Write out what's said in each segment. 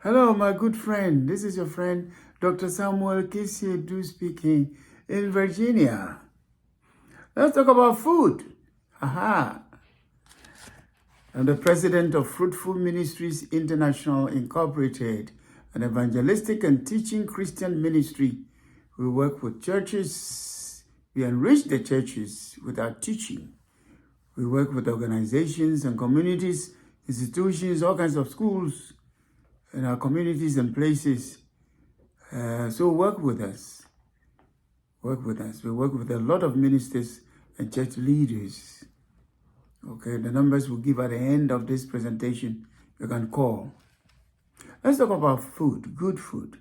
Hello, my good friend. This is your friend, Dr. Samuel Kisseadoo speaking in Virginia. Let's talk about food. Aha. I'm the president of Fruitful Ministries International Incorporated, an evangelistic and teaching Christian ministry. We work with churches. We enrich the churches with our teaching. We work with organizations and communities, institutions, all kinds of schools in our communities and places. So work with us. Work with us. We work with a lot of ministers and church leaders. Okay, the numbers we'll give at the end of this presentation, you can call. Let's talk about food, good food.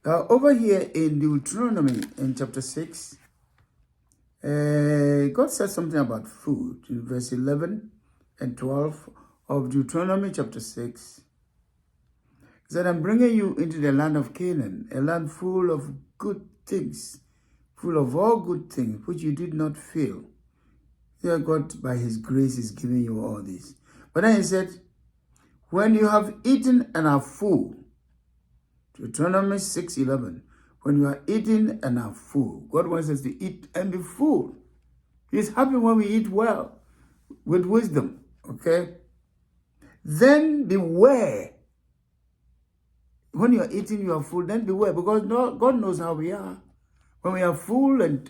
Over here in Deuteronomy in chapter 6, God said something about food in verse 11 and 12 of Deuteronomy chapter 6. He said, I'm bringing you into the land of Canaan, a land full of good things, full of all good things, which you did not feel. Here God, by his grace, is giving you all this. But then he said, when you have eaten and are full, Deuteronomy 6:11, when you are eating and are full, God wants us to eat and be full. He's happy when we eat well, with wisdom, okay? Then beware. When you are eating, you are full, then beware, because God knows how we are. When we are full and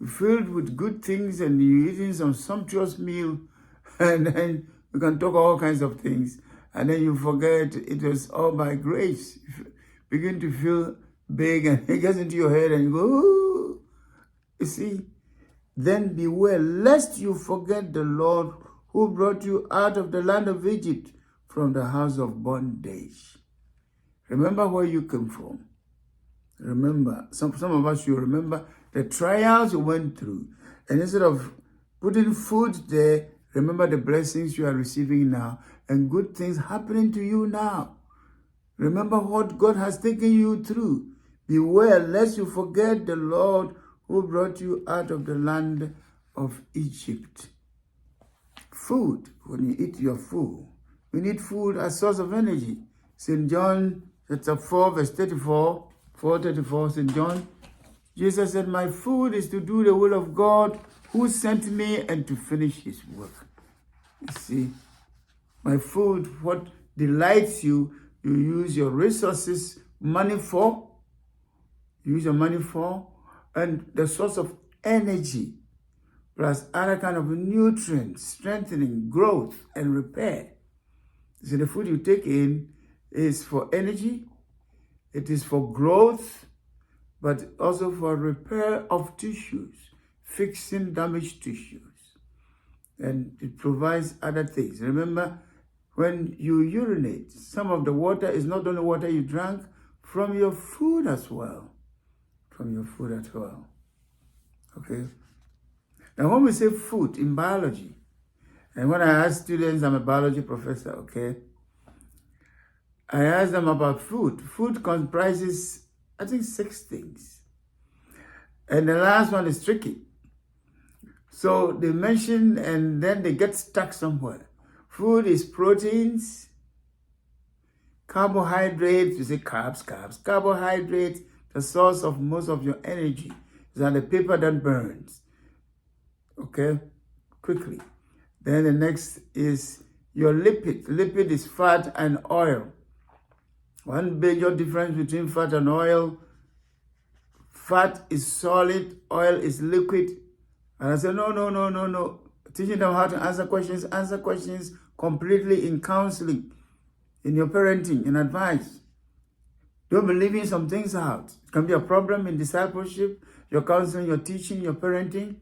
filled with good things and you're eating some sumptuous meal, and then you can talk all kinds of things, and then you forget it was all by grace. You begin to feel big, and it gets into your head, and you go, ooh. You see, then beware, lest you forget the Lord who brought you out of the land of Egypt from the house of bondage. Remember where you came from. Remember, some of us, you remember the trials you went through. And instead of putting food there, remember the blessings you are receiving now and good things happening to you now. Remember what God has taken you through. Beware lest you forget the Lord who brought you out of the land of Egypt. Food, when you eat your food, we need food as a source of energy. St. John chapter 4, verse 34, 4:34, St. John, Jesus said, my food is to do the will of God who sent me and to finish his work. You see, my food, what delights you, you use your resources, money for, use your money for, and the source of energy, plus other kind of nutrients, strengthening, growth, and repair. So the food you take in is for energy, it is for growth, but also for repair of tissues, fixing damaged tissues. And it provides other things. Remember, when you urinate, some of the water is not only water you drank, from your food as well. From your food as well. Okay? Now, when we say food in biology, and when I ask students, I'm a biology professor, okay? I ask them about food. Food comprises, I think, 6 things. And the last one is tricky. So they mention and then they get stuck somewhere. Food is proteins, carbohydrates, you say carbs. Carbohydrates, the source of most of your energy, is on the paper that burns. Okay? Quickly. Then the next is your lipid. Lipid is fat and oil. One major difference between fat and oil, fat is solid, oil is liquid. And I said, no. Teaching them how to answer questions completely in counseling, in your parenting, in advice. Don't be leaving some things out. It can be a problem in discipleship, your counseling, your teaching, your parenting,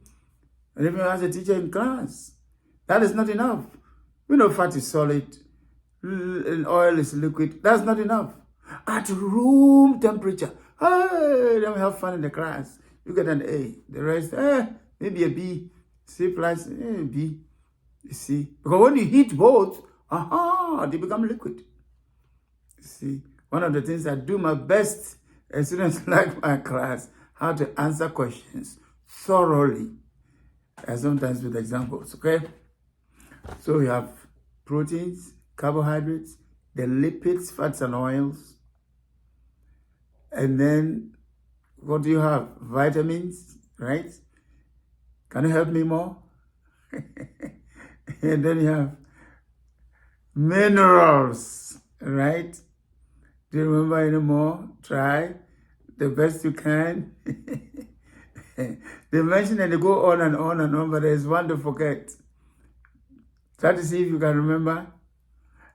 and even as a teacher in class. That is not enough. We know fat is solid, and oil is liquid. That's not enough. At room temperature, hey, then we have fun in the class. You get an A. The rest, maybe a B. C plus, B. You see? Because when you heat both, they become liquid. You see? One of the things I do my best, as students like my class, how to answer questions thoroughly. And sometimes with examples, okay? So we have proteins, carbohydrates, the lipids, fats and oils. And then what do you have? Vitamins, right? Can you help me more? And then you have minerals, right? Do you remember anymore? Try the best you can. They mention and they go on and on and on, but there's one to forget. Try to see if you can remember.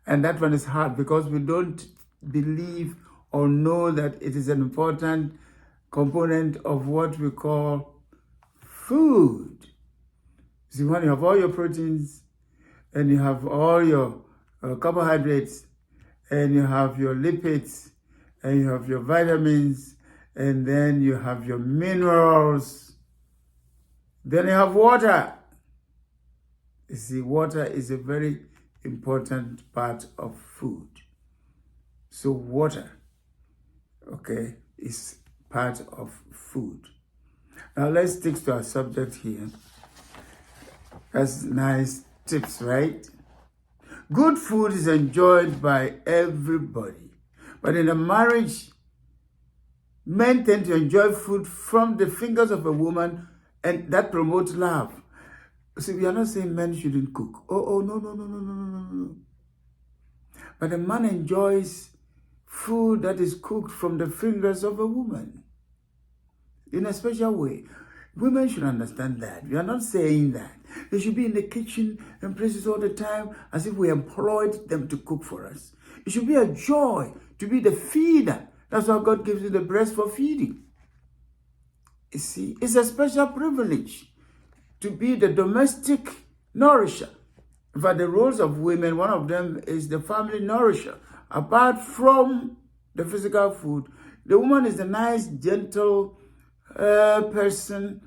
And that one is hard because we don't believe or know that it is an important component of what we call food. See, when you have all your proteins and you have all your carbohydrates and you have your lipids and you have your vitamins and then you have your minerals, then you have water. You see, water is a very important part of food. So water, okay, is part of food. Now let's stick to our subject here. That's nice tips, right? Good food is enjoyed by everybody. But in a marriage, men tend to enjoy food from the fingers of a woman, and that promotes love. See, we are not saying men shouldn't cook. No. But a man enjoys food that is cooked from the fingers of a woman in a special way. Women should understand that. We are not saying that. They should be in the kitchen and places all the time as if we employed them to cook for us. It should be a joy to be the feeder. That's why God gives you the breast for feeding. You see, it's a special privilege to be the domestic nourisher. In fact, the roles of women, one of them is the family nourisher. Apart from the physical food, the woman is a nice, gentle person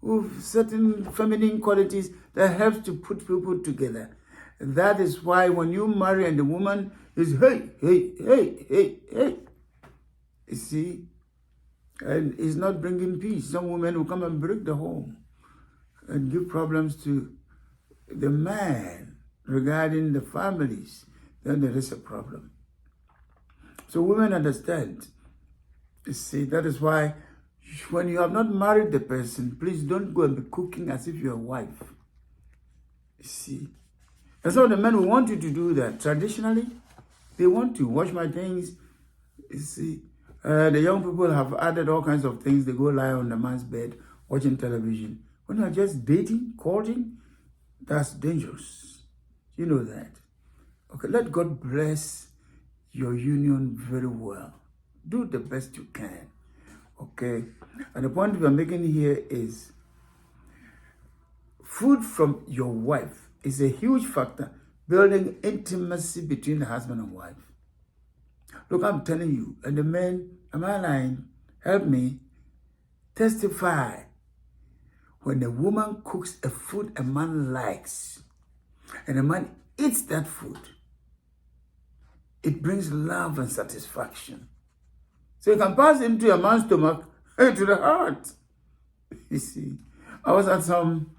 with certain feminine qualities that helps to put people together. That is why when you marry and the woman is hey, you see, and is not bringing peace. Some women will come and break the home and give problems to the man regarding the families. Then there is a problem. So women understand. You see, that is why when you have not married the person, please don't go and be cooking as if you're a wife. You see. And some of the men will want you to do that. Traditionally, they want to wash my things. You see. The young people have added all kinds of things. They go lie on the man's bed watching television. When you're just dating, courting, that's dangerous. You know that. Okay, let God bless your union very well. Do the best you can. Okay? And the point we are making here is food from your wife is a huge factor building intimacy between the husband and wife. Look, I'm telling you, and the men, am I lying? Help me testify. When a woman cooks a food a man likes, and a man eats that food, it brings love and satisfaction. So you can pass into a man's stomach and to the heart. You see, I was at some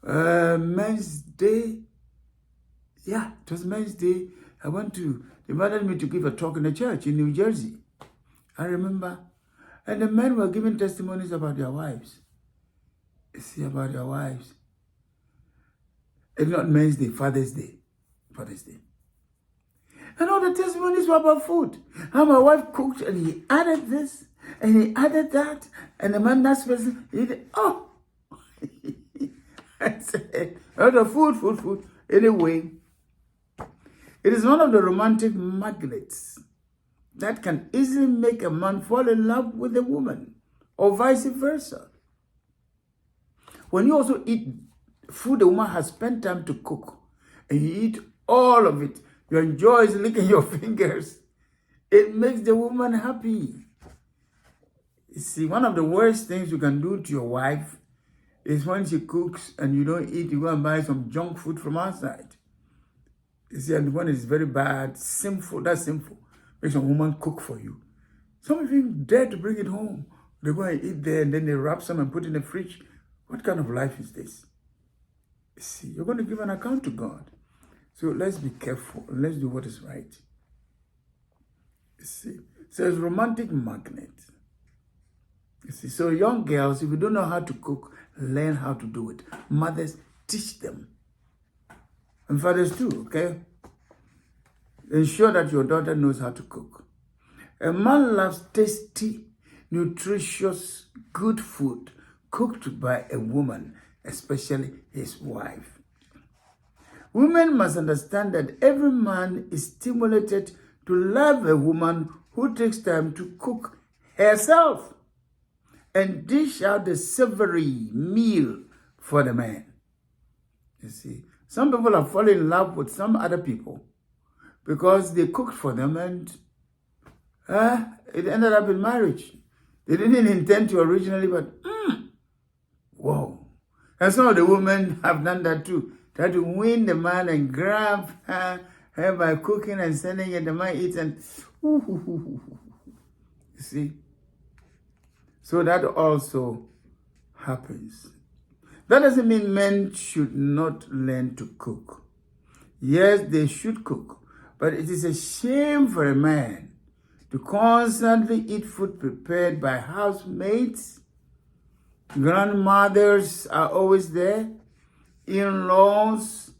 men's day. Yeah, it was men's day. They invited me to give a talk in a church in New Jersey. I remember. And the men were giving testimonies about their wives. You see, about their wives. It's not Men's Day, Father's Day. Father's Day. And all the testimonies were about food. How my wife cooked and he added this and he added that. And the man that's person, he did, oh. I said, oh, the food. Anyway, it is one of the romantic magnets that can easily make a man fall in love with a woman or vice versa. When you also eat food the woman has spent time to cook and you eat all of it, you enjoy licking your fingers, it makes the woman happy. You see, one of the worst things you can do to your wife is when she cooks and you don't eat, you go and buy some junk food from outside. You see, and when it's very bad, sinful, that's sinful. Make some woman cook for you. Some of you dare to bring it home. They go and eat there and then they wrap some and put in the fridge. What kind of life is this? You see, you're going to give an account to God. So let's be careful and let's do what is right. You see, so it's romantic magnet. You see, so young girls, if you don't know how to cook, learn how to do it. Mothers, teach them. And fathers too, okay? Ensure that your daughter knows how to cook. A man loves tasty, nutritious, good food cooked by a woman, especially his wife. Women must understand that every man is stimulated to love a woman who takes time to cook herself and dish out a savory meal for the man. You see, some people have fallen in love with some other people because they cooked for them and it ended up in marriage. They didn't intend to originally, but whoa. And some of the women have done that too. Try to win the man and grab her by cooking and sending it. The man eats and you see. So that also happens. That doesn't mean men should not learn to cook. Yes, they should cook. But it is a shame for a man to constantly eat food prepared by housemaids. Grandmothers are always there. In-laws,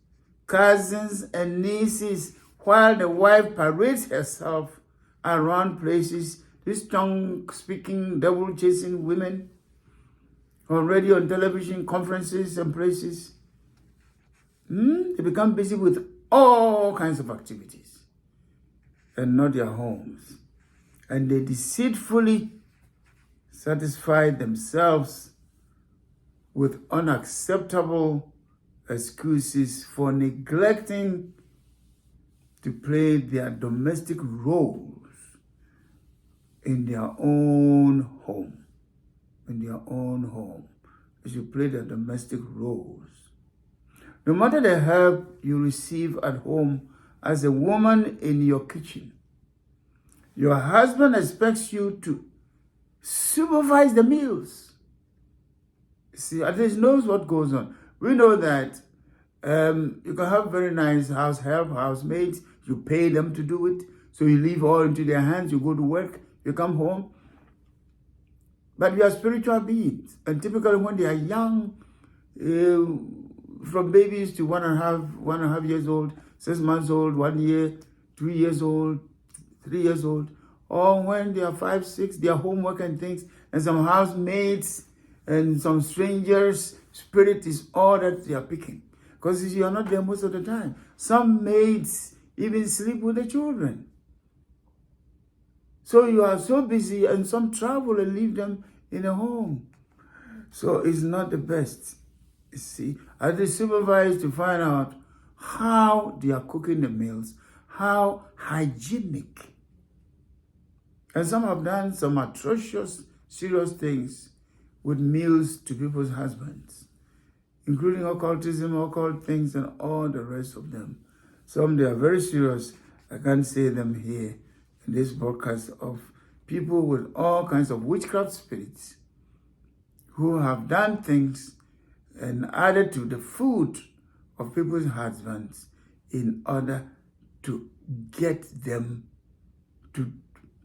cousins, and nieces, while the wife parades herself around places. These tongue-speaking, devil-chasing women already on television, conferences, and places. They become busy with all kinds of activities and not their homes. And they deceitfully satisfy themselves with unacceptable excuses for neglecting to play their domestic roles in their own home. In their own home. They should play their domestic roles. No matter the help you receive at home as a woman in your kitchen, your husband expects you to supervise the meals. See, at least knows what goes on. We know that you can have very nice house help, housemates. You pay them to do it. So you leave all into their hands. You go to work. You come home. But we are spiritual beings. And typically when they are young, from babies to 1.5 years old, 6 months old, 1 year, 2 years old, 3 years old, or when they are 5, 6, their homework and things, and some housemates and some strangers, spirit is all that they are picking. Because you are not there most of the time. Some maids even sleep with the children. So you are so busy, and some travel and leave them in a home. So it's not the best. You see, I just supervise to find out how they are cooking the meals, how hygienic. And some have done some atrocious, serious things with meals to people's husbands, including occultism, occult things, and all the rest of them. Some, they are very serious. I can't say them here in this broadcast, of people with all kinds of witchcraft spirits who have done things and added to the food of people's husbands in order to get them to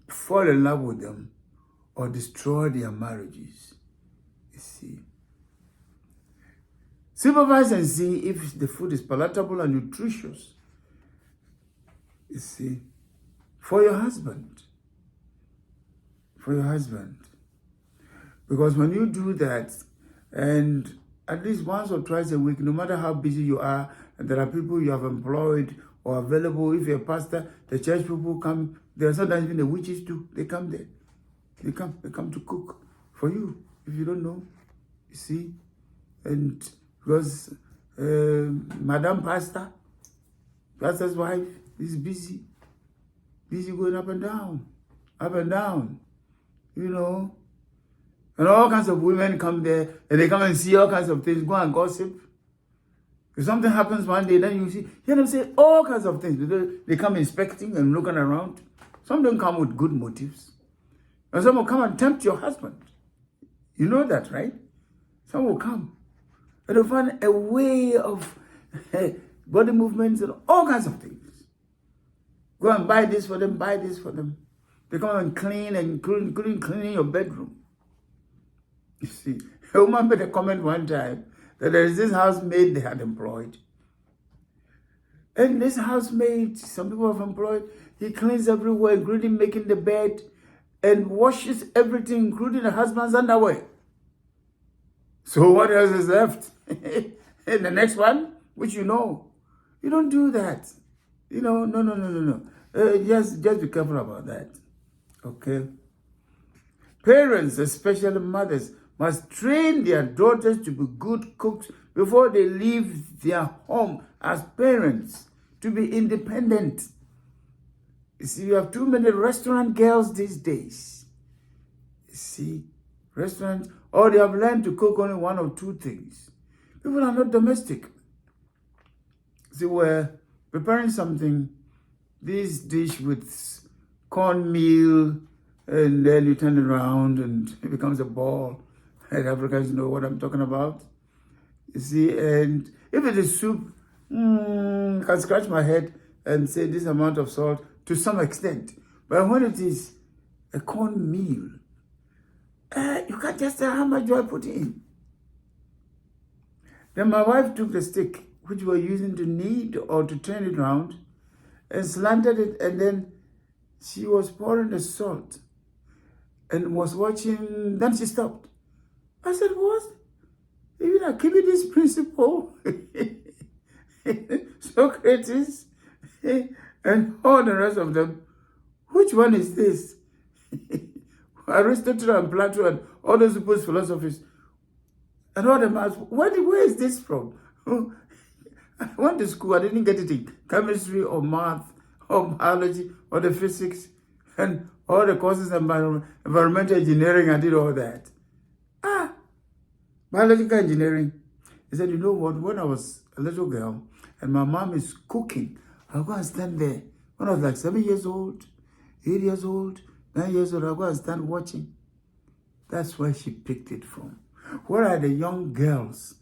fall in love with them or destroy their marriages. You see. Supervise and see if the food is palatable and nutritious. You see. For your husband. For your husband. Because when you do that, and at least once or twice a week, no matter how busy you are, and there are people you have employed or available, if you're a pastor, the church people come, there are sometimes even the witches too, they come there. They come to cook for you, if you don't know, you see. And because Madam Pastor's wife is busy going up and down, you know. And all kinds of women come there, and they come and see all kinds of things, go and gossip. If something happens one day, then you hear them say all kinds of things. They come inspecting and looking around. Some don't come with good motives. And some will come and tempt your husband. You know that, right? Some will come. And they'll find a way of body movements and all kinds of things. Go and buy this for them, buy this for them. They come and clean, and including cleaning your bedroom. You see, a woman made a comment one time that there is this housemaid they had employed. And this housemaid, some people have employed, he cleans everywhere, including making the bed, and washes everything, including the husband's underwear. So what else is left? And the next one, which you don't do that. No. Just be careful about that. Okay? Parents, especially mothers, must train their daughters to be good cooks before they leave their home as parents, to be independent. You see, you have too many restaurant girls these days. You see, restaurants, or they have learned to cook only one or two things. People are not domestic. See, we're preparing something, this dish with cornmeal, and then you turn it around and it becomes a ball. And Africans know what I'm talking about. You see, and if it is soup, I can scratch my head and say this amount of salt to some extent. But when it is a cornmeal, you can't just say how much do I put in. Then my wife took the stick, which we were using to knead or to turn it around, and slanted it, and then she was pouring the salt and was watching. Then she stopped. I said, what? You know, keep it this principle. Socrates and all the rest of them. Which one is this? Aristotle and Plato and all those people's philosophies. And all them asked, where is this from? I went to school, I didn't get it in chemistry or math or biology or the physics and all the courses in environmental engineering. I did all that. Biological engineering. He said, you know what, when I was a little girl and my mom is cooking, I'll go and stand there. When I was like 7 years old, 8 years old, 9 years old, I'll go and stand watching. That's where she picked it from. Where are the young girls?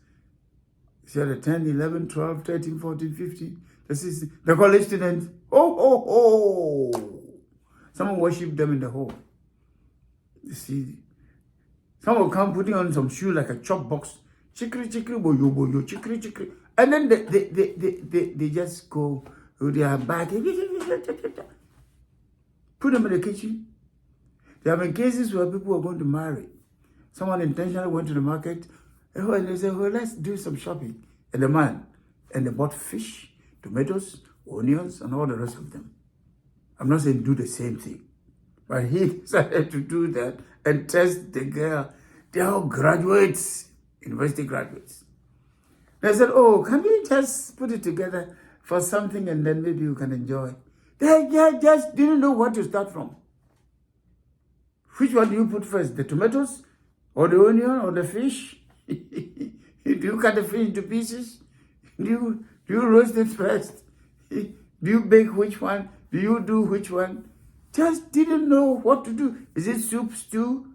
She had a 10, 11, 12, 13, 14, 15, the college students. Someone worship them in the home. You see, some will come putting on some shoe like a chop box. Chikri, chikri, boyo, boyo, chikri, chikri. And then they just go with their bag. Put them in the kitchen. There have been cases where people were going to marry. Someone intentionally went to the market and they said, well, let's do some shopping. And they bought fish, tomatoes, onions, and all the rest of them. I'm not saying do the same thing. But he decided to do that and test the girl. They're all graduates, university graduates. They said, oh, can we just put it together for something and then maybe you can enjoy? They just didn't know what to start from. Which one do you put first, the tomatoes or the onion or the fish? Do you cut the fish into pieces? Do you roast it first? Do you bake which one? Do you do which one? Just didn't know what to do. Is it soup, stew?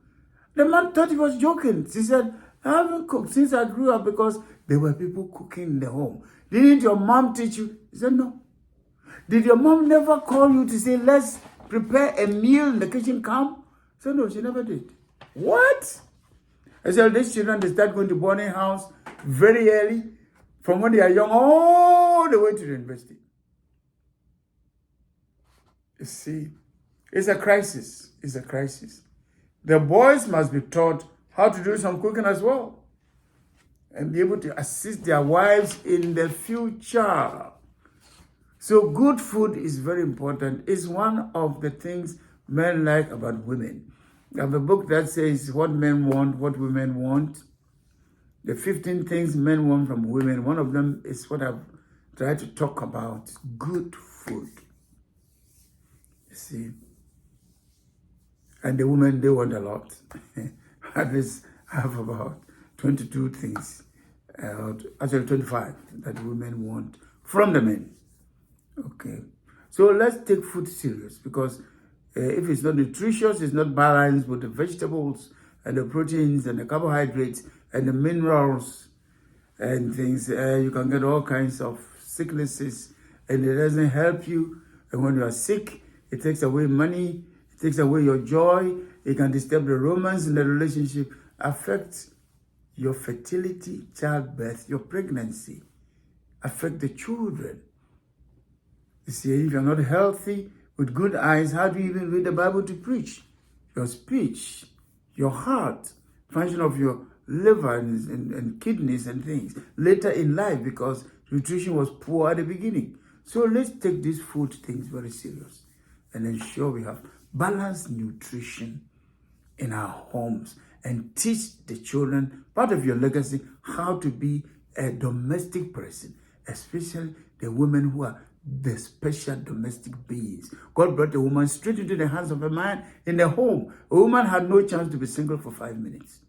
The man thought he was joking. She said, I haven't cooked since I grew up because there were people cooking in the home. Didn't your mom teach you? He said, no. Did your mom never call you to say, let's prepare a meal in the kitchen, come? He said, no, she never did. What? I said, these children, they start going to boarding house very early, from when they are young, all the way to the university. You see, it's a crisis. It's a crisis. The boys must be taught how to do some cooking as well and be able to assist their wives in the future. So good food is very important. It's one of the things men like about women. I have a book that says what men want, what women want. The 15 things men want from women. One of them is what I've tried to talk about. Good food. You see? And the women, they want a lot. At least I have about 22 things, actually 25, that women want from the men. Okay. So let's take food serious, because if it's not nutritious, it's not balanced with the vegetables and the proteins and the carbohydrates and the minerals and things, you can get all kinds of sicknesses and it doesn't help you. And when you are sick, it takes away money, It takes away your joy. It can disturb the romance in the relationship, affect your fertility, childbirth, your pregnancy, affect the children. You see, if you're not healthy with good eyes, how do you even read the Bible to preach? Your speech, your heart, function of your liver and kidneys and things later in life, because nutrition was poor at the beginning. So let's take these food things very serious and ensure we have balanced nutrition in our homes and teach the children, part of your legacy, how to be a domestic person, especially the women who are the special domestic beings. God brought a woman straight into the hands of a man in the home. A woman had no chance to be single for 5 minutes.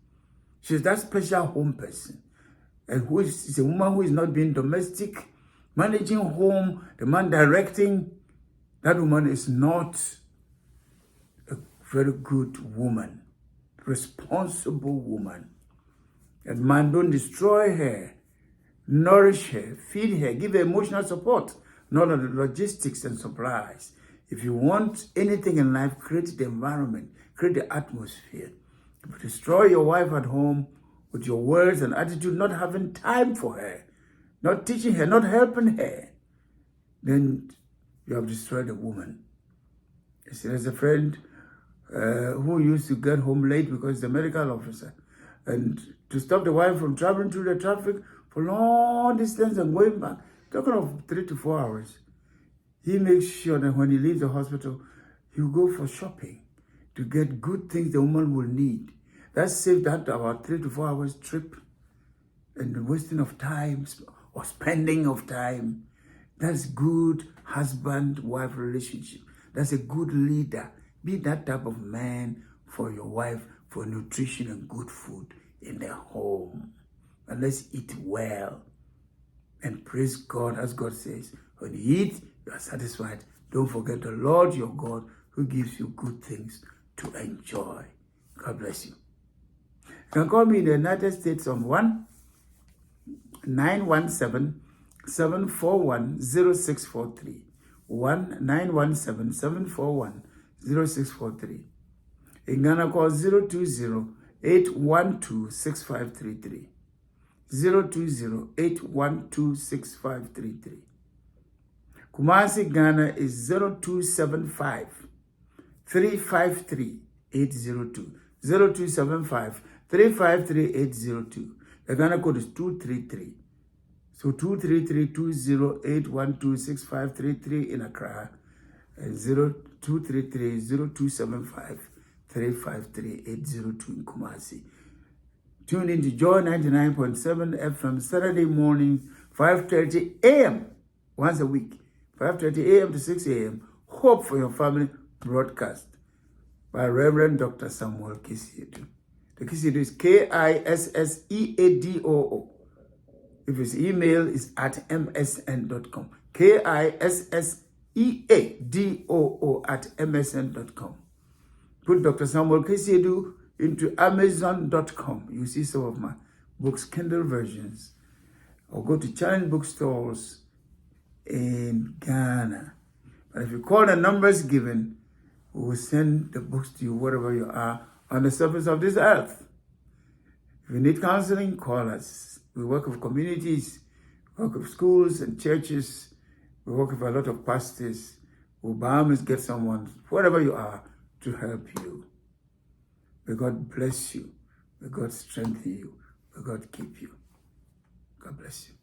She's that special home person. And who is a woman who is not being domestic, managing home, the man directing. That woman is not a very good woman, responsible woman. And man, don't destroy her, nourish her, feed her, give her emotional support, not on the logistics and supplies. If you want anything in life, create the environment, create the atmosphere. If you destroy your wife at home with your words and attitude, not having time for her, not teaching her, not helping her, then you have destroyed a woman. You see, there's a friend who used to get home late because he's a medical officer. And to stop the wife from traveling through the traffic for long distance and going back, talking of 3 to 4 hours, he makes sure that when he leaves the hospital, he'll go for shopping to get good things the woman will need. That saved that about 3 to 4 hours trip and the wasting of time or spending of time. That's good husband-wife relationship. That's a good leader. Be that type of man for your wife, for nutrition and good food in the home. And let's eat well and praise God, as God says. When you eat, you are satisfied. Don't forget the Lord your God who gives you good things to enjoy. God bless you. You can call me in the United States on 1-917-741-0643. 1-917-741-0643. In Ghana, call 020-812-6533. 020-812-6533. Kumasi, Ghana is 0275-353-802. 0275-353-802. The Ghana code is 233. So 233-208-126533 in Accra, and 0233-0275-353-802 in Kumasi. Tune in to Joy 99.7 FM Saturday morning, 5:30 a.m. once a week, 5:30 a.m. to 6 a.m. Hope for Your Family broadcast by Reverend Dr. Samuel Kisseadoo. The Kisseadoo is Kisseadoo. If his email is at msn.com. Kisseadoo@msn.com. Put Dr. Samuel Kisseadoo into Amazon.com. You see some of my books, Kindle versions. Or go to challenge bookstores in Ghana. But if you call the numbers given, we will send the books to you wherever you are on the surface of this earth. If you need counseling, call us. We work with communities, work with schools and churches. We work with a lot of pastors. We'll bound get someone, wherever you are, to help you. May God bless you. May God strengthen you. May God keep you. God bless you.